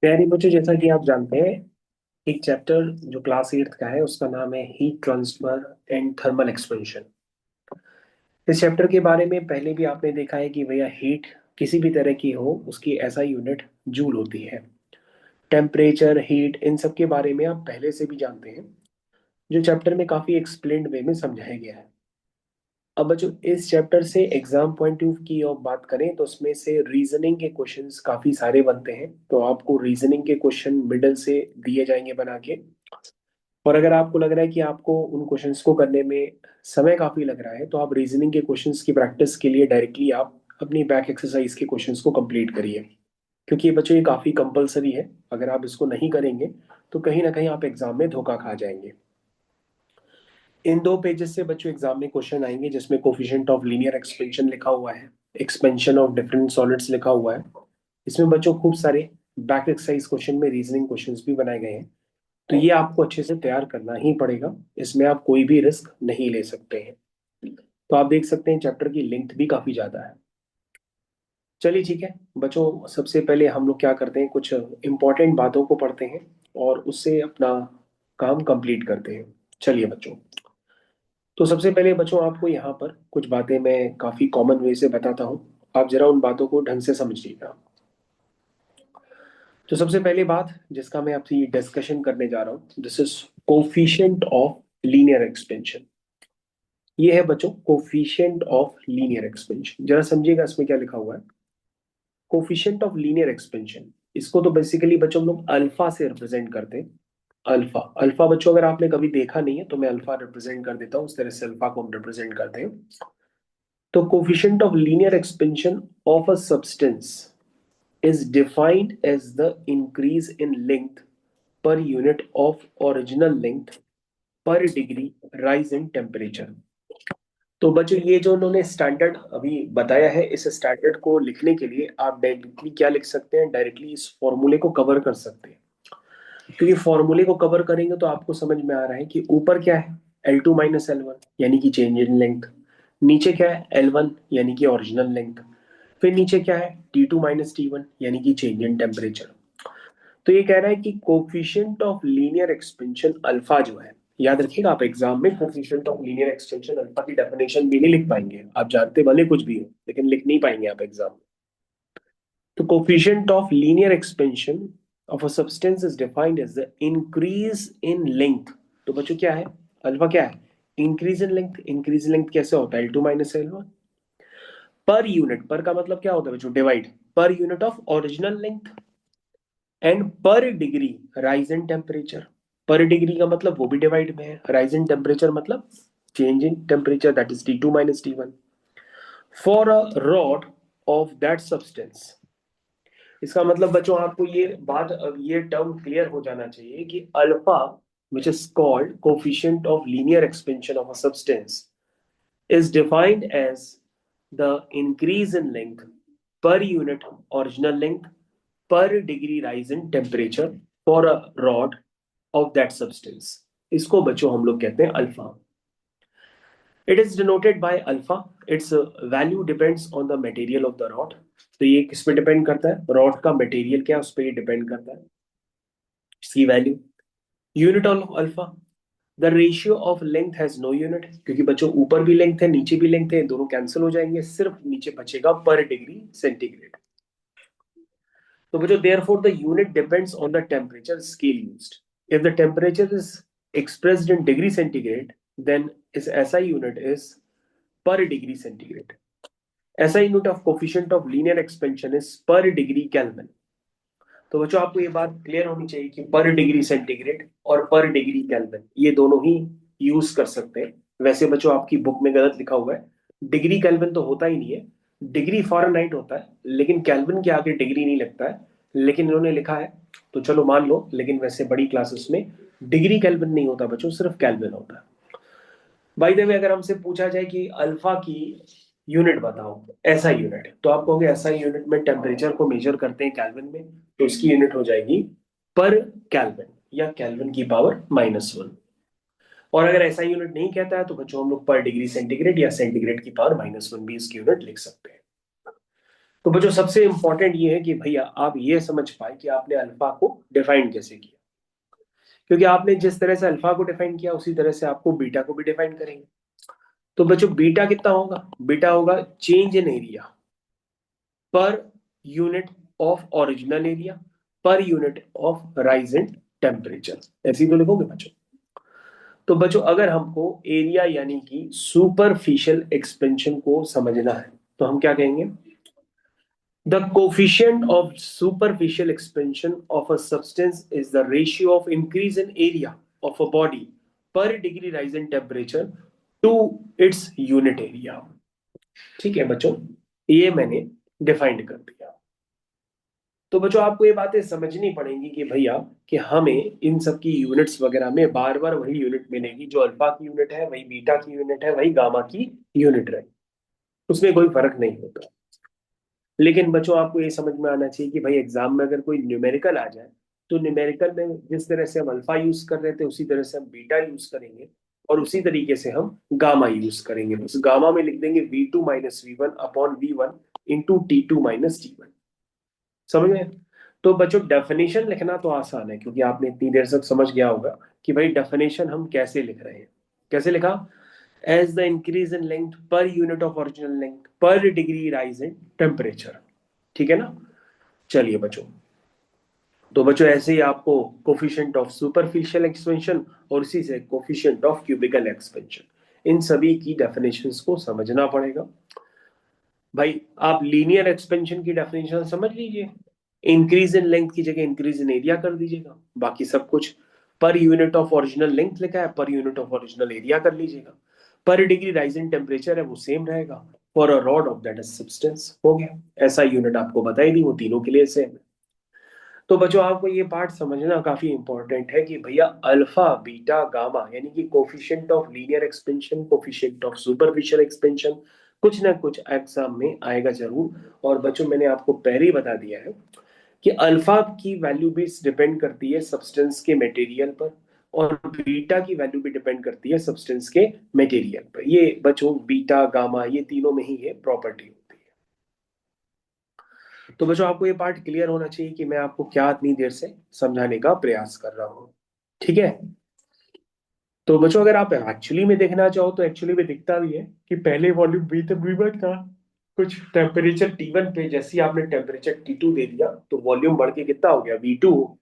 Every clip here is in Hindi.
प्यारे बच्चों, जैसा कि आप जानते हैं, एक चैप्टर जो क्लास 8 का है उसका नाम है heat transfer and thermal expansion. इस चैप्टर के बारे में पहले भी आपने देखा है कि भैया हीट किसी भी तरह की हो उसकी ऐसा यूनिट जूल होती है। टेम्परेचर, हीट, इन सब के बारे में आप पहले से भी जानते हैं, जो चैप्टर में काफी एक्सप्लेन्ड वे में समझाया गया है। अब बच्चों, इस चैप्टर से एग्जाम पॉइंट ऑफ की और बात करें तो उसमें से रीजनिंग के क्वेश्चंस काफी सारे बनते हैं, तो आपको रीजनिंग के क्वेश्चन मिडल से दिए जाएंगे बना के। और अगर आपको लग रहा है कि आपको उन क्वेश्चंस को करने में समय काफी लग रहा है, तो आप रीजनिंग के क्वेश्चंस की प्रैक्टिस के लिए डायरेक्टली आप अपनी बैक एक्सरसाइज के क्वेश्चंस को कंप्लीट करिए, क्योंकि ये बच्चों ये काफी कंपलसरी है। अगर आप इसको नहीं करेंगे तो कहीं ना कहीं आप एग्जाम में धोखा खा जाएंगे। इन दो पेजेस से बच्चों एग्जाम में क्वेश्चन आएंगे जिसमें कोफिशिएंट ऑफ लीनियर एक्सपेंशन लिखा हुआ है, एक्सपेंशन ऑफ डिफरेंट सॉलिड्स लिखा हुआ है। इसमें बच्चों खूब सारे बैक एक्सरसाइज क्वेश्चन में रीजनिंग क्वेश्चंस भी बनाए गए हैं, तो ये आपको अच्छे से तैयार करना ही पड़ेगा। इसमें आप कोई भी रिस्क नहीं ले सकते हैं। तो आप देख सकते हैं चैप्टर की लेंथ भी काफी ज्यादा है। चलिए ठीक है बच्चों, सबसे पहले हम लोग क्या करते हैं, कुछ इंपॉर्टेंट बातों को पढ़ते हैं और उससे अपना काम कंप्लीट करते हैं। चलिए बच्चों, तो सबसे पहले बच्चों आपको यहाँ पर कुछ बातें मैं काफी कॉमन वे से बताता हूँ। आप जरा उन बातों को ढंग से समझिएगा। तो सबसे पहली बात जिसका मैं आपसे डिस्कशन करने जा रहा हूँ, this is coefficient of linear expansion. ये है बच्चों कोफिशिएंट ऑफ लीनियर एक्सपेंशन। जरा समझिएगा इसमें क्या लिखा हुआ है। कोफिशिएंट ऑफ लीनियर एक्सपेंशन, इसको तो बेसिकली बच्चों हम लोग अल्फा से रिप्रेजेंट करते हैं। अल्फा अल्फा बच्चों अगर आपने कभी देखा नहीं है तो मैं अल्फा रिप्रेजेंट कर देता हूँ, उस तरह से अल्फा को हम रिप्रेजेंट करते हैं। तो coefficient of linear expansion of a substance is defined as the increase in length per unit of original length per degree rise in temperature। तो बच्चों ये जो उन्होंने स्टैंडर्ड अभी बताया है, इस स्टैंडर्ड को लिखने के लिए आप डायरेक्टली क्या लिख सकते हैं, डायरेक्टली इस फॉर्मूले को कवर कर सकते हैं। क्योंकि फॉर्मूले को कवर करेंगे तो आपको समझ में आ रहा है कि ऊपर क्या है, L2 माइनस L1 यानी कि चेंज इन लेंथ। नीचे क्या है, L1 यानी कि ओरिजिनल लेंथ। फिर नीचे क्या है, T2 माइनस T1 यानी कि चेंज इन टेम्परेचर। तो ये कह रहा है कि coefficient of linear expansion alpha जो है, याद रखिएगा आप एग्जाम में coefficient of linear expansion alpha की डेफिनेशन भी नहीं लिख पाएंगे, आप जानते भले कुछ भी हो लेकिन लिख नहीं पाएंगे आप एग्जाम में। तो coefficient of linear expansion of a substance is defined as the increase in length. तो बच्चों क्या है, अल्फा क्या है, increase in length. Increase in length कैसे होता है, L2 minus L1 per unit. पर का मतलब क्या होता है बच्चों, डिवाइड, पर unit of original length and पर डिग्री राइज इन टेम्परेचर। पर डिग्री का मतलब वो भी डिवाइड में है, राइज इन टेम्परेचर मतलब change in temperature, that is T2 minus T1 for a rod of that substance. इसका मतलब बच्चों आपको ये बात, ये टर्म क्लियर हो जाना चाहिए कि alpha which is called coefficient of linear expansion of a substance is defined as the increase in length per unit original length per degree rise in temperature for a rod of that substance। इसको बच्चों हम लोग कहते हैं alpha. It is denoted by alpha. It's value depends on the material of the rod. तो ये किस पे डिपेंड करता है, रॉड का मटेरियल क्या है उस पर ये डिपेंड करता है, इसकी value. Unit of alpha, the ratio of length has no unit, क्योंकि बच्चों ऊपर भी लेंथ है नीचे भी लेंथ है, दोनों कैंसिल हो जाएंगे, सिर्फ नीचे बचेगा पर डिग्री सेंटीग्रेड। तो बच्चों therefore the unit depends on the temperature scale used। If the temperature is expressed in degree centigrade, then its SI unit is per degree centigrade। SI unit of coefficient of linear expansion is per degree Kelvin। तो बच्चों आपको ये बात क्लियर होनी चाहिए कि पर डिग्री सेंटीग्रेड और पर डिग्री केल्विन ये दोनों ही यूज कर सकते हैं। वैसे बच्चों आपकी बुक में गलत लिखा हुआ है, डिग्री केल्विन तो होता ही नहीं है, डिग्री फ़ारेनहाइट होता है, लेकिन केल्विन के आगे डिग्री नहीं लगता है, लेकिन इन्होंने लिखा है तो चलो मान लो। लेकिन वैसे बड़ी क्लासेस में डिग्री केल्विन नहीं होता बच्चों, सिर्फ केल्विन होता है। बाय द वे अगर हमसे पूछा जाए कि अल्फा की यूनिट बताओ, ऐसा यूनिट, तो आप कहोगे ऐसा यूनिट में टेम्परेचर को मेजर करते हैं केल्विन में, तो इसकी यूनिट हो जाएगी पर केल्विन या केल्विन की पावर -1। और अगर ऐसा यूनिट नहीं कहता है तो बच्चों हम लोग पर डिग्री सेंटीग्रेड या सेंटीग्रेड की पावर -1 भी इसकी यूनिट लिख सकते हैं। तो बच्चों सबसे इंपॉर्टेंट ये है कि भैया आप ये समझ पाए कि आपने अल्फा को डिफाइन कैसे किया, क्योंकि आपने जिस तरह से अल्फा को डिफाइन किया उसी तरह से आपको बीटा को भी डिफाइन करेंगे। तो बच्चों बीटा कितना होगा? बीटा होगा चेंज इन एरिया पर यूनिट ऑफ ओरिजिनल एरिया पर unit of rise in temperature. ऐसे ही तो लिखोगे बच्चों। तो बच्चों अगर हमको एरिया यानी कि सुपरफिशियल एक्सपेंशन को समझना है तो हम क्या कहेंगे? The coefficient of superficial expansion of a substance is the ratio of increase in area of a body per degree rise in temperature to its unit area. ठीक है बच्चों, ये मैंने डिफाइंड कर दिया। तो बच्चों आपको ये बातें समझनी पड़ेंगी कि भैया कि हमें इन सब की यूनिट्स वगैरह में बार बार वही यूनिट मिलेगी, जो अल्फा की यूनिट है वही बीटा की यूनिट है वही गामा की यूनिट रहे, उसमें कोई फर्क नहीं होता। लेकिन बच्चों आपको ये समझ में आना चाहिए कि भाई एग्जाम में अगर कोई न्यूमेरिकल आ जाए तो न्यूमेरिकल में जिस तरह से हम अल्फा यूज कर रहे थे उसी तरह से हम बीटा यूज करेंगे और उसी तरीके से हम गामा यूज करेंगे। बस गामा में लिख देंगे V2 - V1 upon V1 into T2 - T1। समझ गए? तो बच्चों डेफिनेशन लिखना तो आसान है क्योंकि आपने इतनी देर तक समझ गया होगा कि भाई डेफिनेशन हम कैसे लिख रहे हैं। कैसे लिखा? As the increase in length per unit of original length per degree rise in temperature. ठीक है ना? चलिए बच्चों, तो बच्चों ऐसे ही आपको कोफिशिएंट ऑफ सुपरफिशियल एक्सपेंशन और उसी से कोफिशिएंट ऑफ क्यूबिकल एक्सपेंशन, इन सभी की डेफिनेशंस को समझना पड़ेगा। भाई आप लीनियर एक्सपेंशन की डेफिनेशन समझ लीजिए। इंक्रीज इन लेंथ की जगह इंक्रीज इन एरिया कर दीजिएगा, बाकी सब कुछ पर यूनिट ऑफ ओरिजिनल लेंथ लिखा है पर यूनिट ऑफ ओरिजिनल एरिया कर लीजिएगा। पर डिग्री राइज इन टेम्परेचर है वो सेम रहेगा for a rod of that substance. हो गया, ऐसा यूनिट आपको बताई दी, वो तीनों के लिए सेम है। तो बच्चों आपको ये पार्ट समझना काफी इंपॉर्टेंट है कि भैया अल्फा बीटा गामा यानी कि coefficient of linear expansion, coefficient of superficial expansion, कुछ ना कुछ एग्जाम में आएगा जरूर। और बच्चों मैंने आपको पहले ही बता दिया है कि अल्फा की वैल्यू भी डिपेंड करती है सब्सटेंस के मटेरियल पर और बीटा की वैल्यू भी डिपेंड करती है सब्सटेंस के मटेरियल पर। ये बच्चों बीटा गामा ये तीनों में ही ये प्रॉपर्टी होती है। तो बच्चों आपको ये पार्ट क्लियर होना चाहिए कि मैं आपको क्या इतनी देर से समझाने का प्रयास कर रहा हूँ। ठीक है? तो बच्चों अगर आप एक्चुअली में देखना चाहो तो एक्चुअली में दिखता भी है कि पहले वॉल्यूम बी तक V1 था, कुछ टेम्परेचर T1 पे जैसे ही आपने टेम्परेचर T2 दे दिया तो वॉल्यूम बढ़ के कितना हो गया? V2।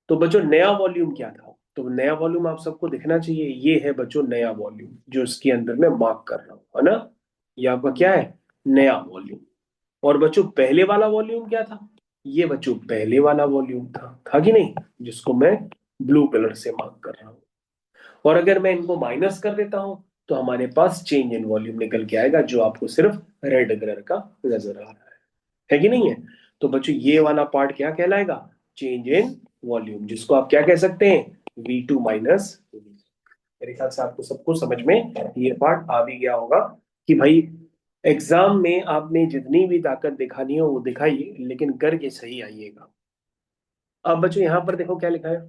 तो बच्चों नया वॉल्यूम क्या था? तो नया वॉल्यूम आप सबको दिखना चाहिए, ये है बच्चों नया वॉल्यूम जो इसके अंदर मैं मार्क कर रहा हूँ, है ना? ये आपका क्या है? नया वॉल्यूम। और बच्चों पहले वाला वॉल्यूम क्या था? ये बच्चों पहले वाला वॉल्यूम था कि नहीं, जिसको मैं ब्लू कलर से मार्क कर रहा हूँ। और अगर मैं इनको माइनस कर देता हूं तो हमारे पास चेंज इन वॉल्यूम निकल के आएगा जो आपको सिर्फ रेड कलर का नजर आ रहा है कि नहीं है? तो बच्चों ये वाला पार्ट क्या कहलाएगा? चेंज इन वॉल्यूम, जिसको आप क्या कह सकते हैं? V2 - V। मेरे ख्याल से आपको सबको समझ में ये पार्ट आ भी गया होगा कि भाई एग्जाम में आपने जितनी भी ताकत दिखानी हो वो दिखाइए लेकिन करके सही आइएगा। अब बच्चों यहां पर देखो क्या लिखा है,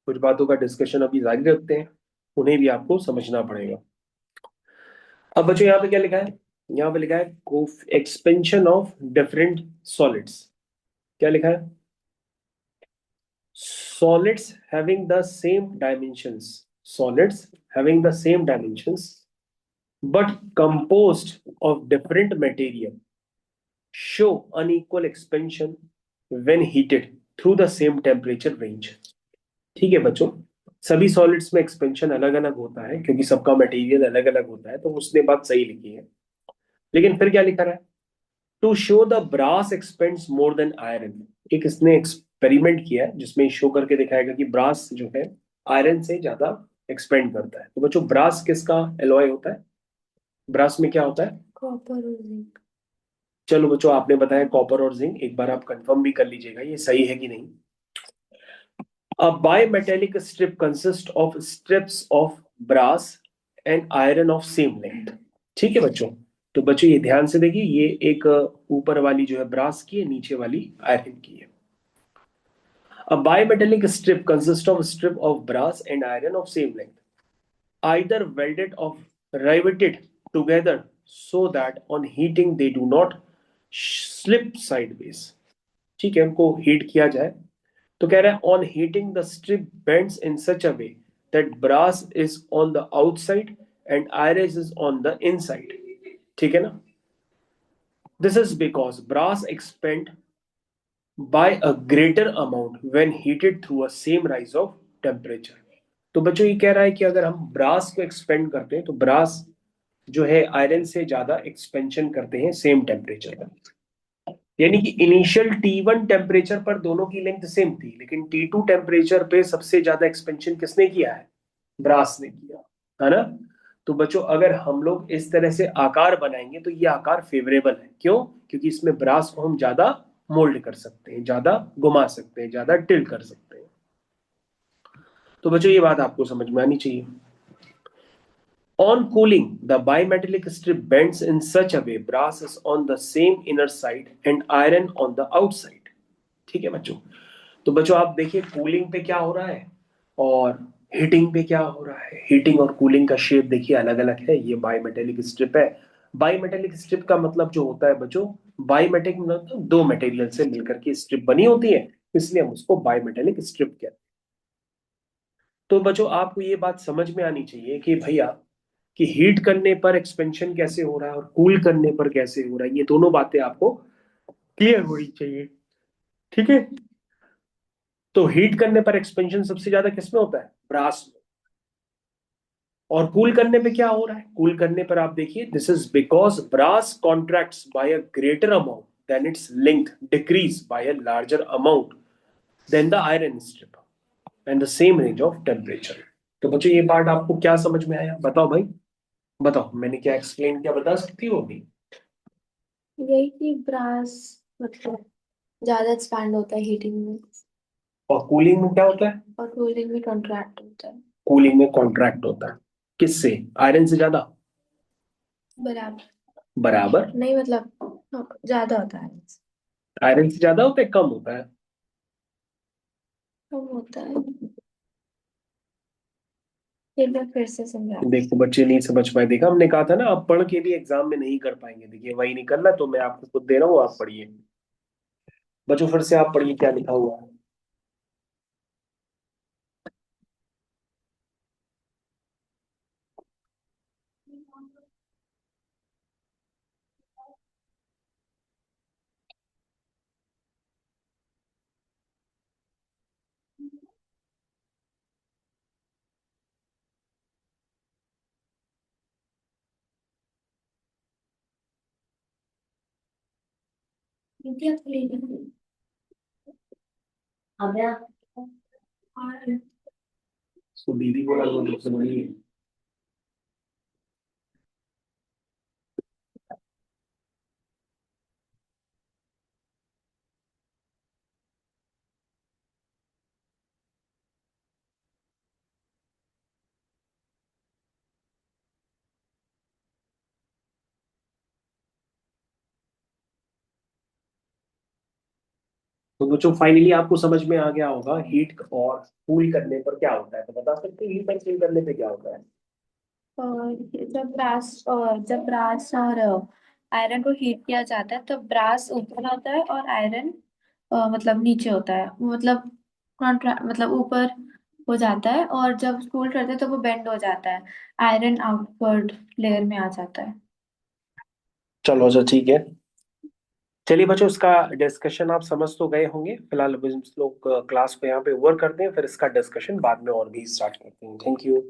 कुछ बातों का डिस्कशन अभी जारी रखते हैं, उन्हें भी आपको समझना पड़ेगा। अब बच्चों यहाँ पे क्या लिखा है? यहाँ पे लिखा है एक्सपेंशन ऑफ डिफरेंट सॉलिड्स। क्या लिखा है? Solids having the same dimensions, solids having the same dimensions but composed of different material show unequal expansion when heated through the same temperature range। ठीक है बच्चों, सभी सॉलिड्स में एक्सपेंशन अलग अलग होता है क्योंकि सबका मटेरियल अलग अलग होता है, तो उसने बात सही लिखी है। लेकिन फिर क्या लिखा रहा है? To show the brass expands more than iron. एक इसने एक्सपेरिमेंट किया है जिसमें शो करके दिखाएगा कि ब्रास जो है आयरन से ज्यादा एक्सपेंड करता है। तो बच्चों ब्रास किसका एलॉय होता है? ब्रास में क्या होता है? कॉपर और जिंक। चलो बच्चों आपने बताया कॉपर और जिंक, एक बार आप कंफर्म भी कर लीजिएगा ये सही है कि नहीं। A bimetallic strip consists of strips of brass and iron of same length। ठीक है बच्चों, तो बच्चों ये ध्यान से देखिए, ये एक ऊपर वाली जो है ब्रास की है, नीचे वाली आयरन की है। A bimetallic strip consists of strip of brass and iron of same length, either welded or riveted together so that on heating they do not slip sideways, ठीक है, उनको हीट किया जाए। तो कह रहा है on heating the strip bends in such a way that brass is on the outside and iron is on the inside, ठीक है ना। This is because brass expand by a greater amount when heated through a same rise of temperature। तो बच्चों ये कह रहा है कि अगर हम ब्रास को एक्सपेंड करते हैं तो ब्रास जो है आयरन से ज्यादा एक्सपेंशन करते हैं सेम टेम्परेचर पर। यानी कि इनिशियल T1 टेम्परेचर पर दोनों की लेंथ सेम थी, लेकिन T2 टेम्परेचर पे सबसे ज्यादा एक्सपेंशन किसने किया है? ब्रास ने किया, है ना। तो बच्चों अगर हम लोग इस तरह से आकार बनाएंगे तो ये आकार फेवरेबल है, क्यों? क्योंकि इसमें ब्रास को हम ज्यादा मोल्ड कर सकते हैं, ज्यादा घुमा सकते हैं, ज्यादा टिल्ट कर सकते हैं। तो बच्चों ये बात आपको समझ में आनी चाहिए। On cooling, the bimetallic strip bends in such a way brass is on the same inner side and iron on the outside। ठीक है बच्चों। तो बच्चों आप देखिए कूलिंग पे क्या हो रहा है और हीटिंग पे क्या हो रहा है। हीटिंग और कूलिंग का शेप देखिए अलग अलग है। ये बाईमेटेलिक स्ट्रिप है। बाईमेटेलिक स्ट्रिप का मतलब जो होता है बच्चों, बाईमेटिक मतलब दो मटेरियल से मिलकर के स्ट्रिप बनी होती है, इसलिए हम उसको बाईमेटेलिक स्ट्रिप कहते हैं। तो बच्चों आपको ये बात समझ में आनी चाहिए कि भैया कि हीट करने पर एक्सपेंशन कैसे हो रहा है और कूल करने पर कैसे हो रहा है, ये दोनों बातें आपको क्लियर होनी चाहिए, ठीक है। तो हीट करने पर एक्सपेंशन सबसे ज्यादा किसमें होता है? ब्रास में। और कूल करने पे क्या हो रहा है? कूल करने पर आप देखिए this is because brass contracts by a greater amount than its length decrease by a larger amount than the iron strip and the same range of temperature. तो बच्चों ये पार्ट आपको क्या समझ में आया? बताओ भाई, बताओ मैंने क्या एक्सप्लेन किया, बता सकती हो अभी? यही कि ब्रास मतलब ज्यादा एक्सपैंड होता है हीटिंग में। और कूलिंग में क्या होता है? और कूलिंग में कॉन्ट्रैक्ट होता है। कूलिंग में कॉन्ट्रैक्ट होता है। किससे? आयरन से ज्यादा? बराबर। बराबर? नहीं मतलब हाँ, ज्यादा होता है। आयरन से ज्यादा होता है कम होता है? कम होता है। एक बार फिर से समझा। देखो बच्चे नहीं समझ पाए, देखा हमने कहा था ना आप पढ़ के भी एग्जाम में नहीं कर पाएंगे। देखिए वही निकलना, तो मैं आपको खुद दे रहा हूँ, आप पढ़िए। बच्चों फिर से आप पढ़िए क्या लिखा हुआ है। इंडिया तो ले लेंगे। और उसको दीदी बोला वो समझिए। तो बच्चों फाइनली आपको समझ में आ गया होगा हीट और कूल करने पर क्या होता है। तो बता सकते हैं हीट और कूल करने पे क्या होता है? जब ब्रास और आयरन को हीट किया जाता है तो ब्रास ऊपर होता है और आयरन मतलब नीचे होता है, मतलब कॉन्ट्रा मतलब ऊपर हो जाता है। और जब कूल करते हैं तो वो बेंड हो जाता है, आयरन आउटवर्ड लेयर में आ जाता है। चलो अच्छा ठीक है। चलिए बच्चों इसका डिस्कशन आप समझ तो गए होंगे। फिलहाल अभी हम लोग क्लास को यहाँ पे ओवर करते हैं, फिर इसका डिस्कशन बाद में और भी स्टार्ट करते हैं। Thank you.